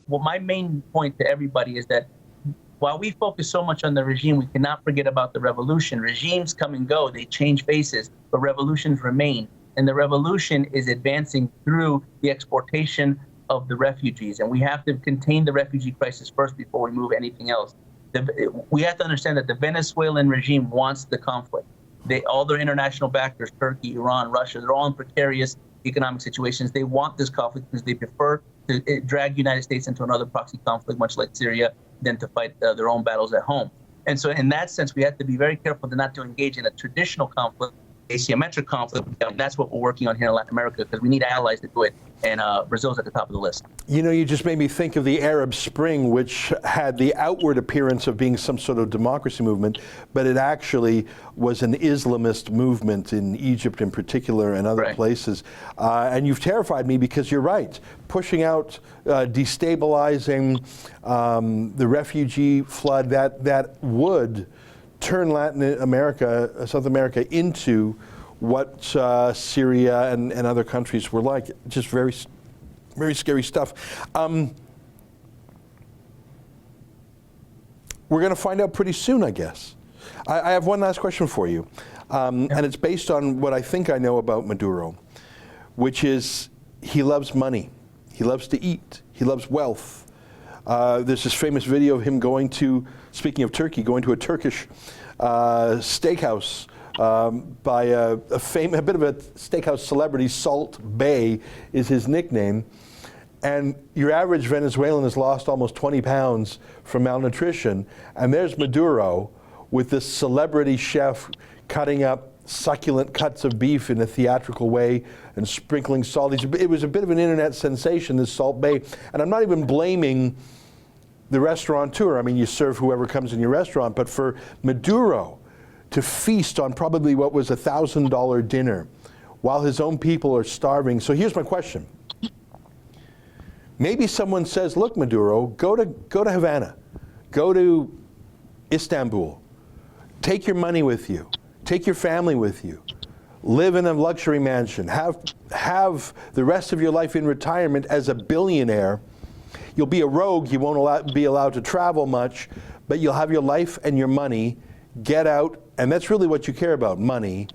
well, my main point to everybody is that while we focus so much on the regime, we cannot forget about the revolution. Regimes come and go, they change faces, but revolutions remain. And the revolution is advancing through the exportation of the refugees. And we have to contain the refugee crisis first before we move anything else. We have to understand that the Venezuelan regime wants the conflict. All their international backers, Turkey, Iran, Russia, they're all in precarious economic situations. They want this conflict because they prefer to drag the United States into another proxy conflict, much like Syria, than to fight their own battles at home. And so in that sense, we have to be very careful to not to engage in a traditional conflict, asymmetric conflict. And that's what we're working on here in Latin America, because we need allies to do it. And Brazil's at the top of the list. You know, you just made me think of the Arab Spring, which had the outward appearance of being some sort of democracy movement, but it actually was an Islamist movement in Egypt in particular and other places. And you've terrified me because you're right. Pushing out, destabilizing the refugee flood that would turn Latin America, South America into what Syria and other countries were like. Just very, very scary stuff. We're going to find out pretty soon, I guess. I have one last question for you, and it's based on what I think I know about Maduro, which is he loves money. He loves to eat. He loves wealth. There's this famous video of him going to, speaking of Turkey, going to a Turkish steakhouse by a bit of a steakhouse celebrity. Salt Bay is his nickname. And your average Venezuelan has lost almost 20 pounds from malnutrition. And there's Maduro with this celebrity chef cutting up succulent cuts of beef in a theatrical way and sprinkling salt. It was a bit of an internet sensation, this Salt Bay. And I'm not even blaming the restaurateur. I mean, you serve whoever comes in your restaurant. But for Maduro to feast on probably what was $1,000 dinner while his own people are starving. So here's my question. Maybe someone says, look, Maduro, go to Havana, go to Istanbul, take your money with you, take your family with you, live in a luxury mansion, have the rest of your life in retirement as a billionaire. You'll be a rogue, you won't be allowed to travel much, but you'll have your life and your money. Get out, and that's really what you care about, money.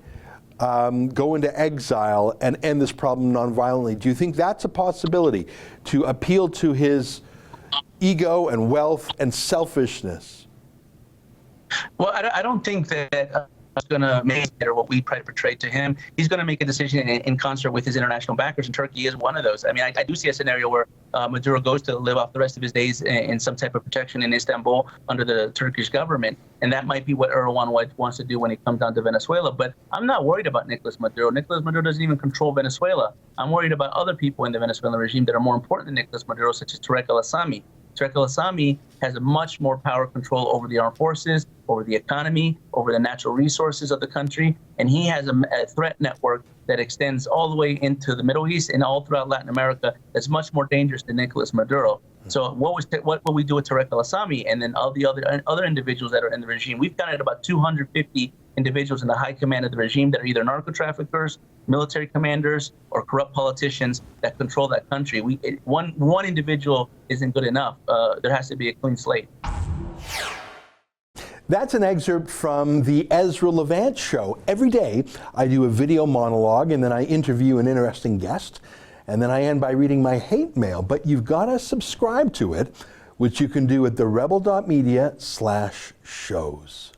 Go into exile and end this problem nonviolently. Do you think that's a possibility, to appeal to his ego and wealth and selfishness? Well, I don't think that going to make it, or what we portray to him. He's going to make a decision in concert with his international backers, and Turkey is one of those. I mean, I do see a scenario where Maduro goes to live off the rest of his days in some type of protection in Istanbul under the Turkish government, and that might be what Erdogan wants to do when he comes down to Venezuela. But I'm not worried about Nicolas Maduro. Nicolas Maduro doesn't even control Venezuela. I'm worried about other people in the Venezuelan regime that are more important than Nicolas Maduro, such as Tarek al-Assami. Tarek al-Assami has a much more power control over the armed forces, over the economy, over the natural resources of the country, and he has a threat network that extends all the way into the Middle East and all throughout Latin America that's much more dangerous than Nicolas Maduro. So what will we do with Tarek al-Assami and then all the other individuals that are in the regime? We've counted about 250 individuals in the high command of the regime that are either narco traffickers, military commanders, or corrupt politicians that control that country. One individual isn't good enough. There has to be a clean slate. That's an excerpt from the Ezra Levant show. Every day I do a video monologue and then I interview an interesting guest, and then I end by reading my hate mail. But you've got to subscribe to it, which you can do at therebel.media/shows.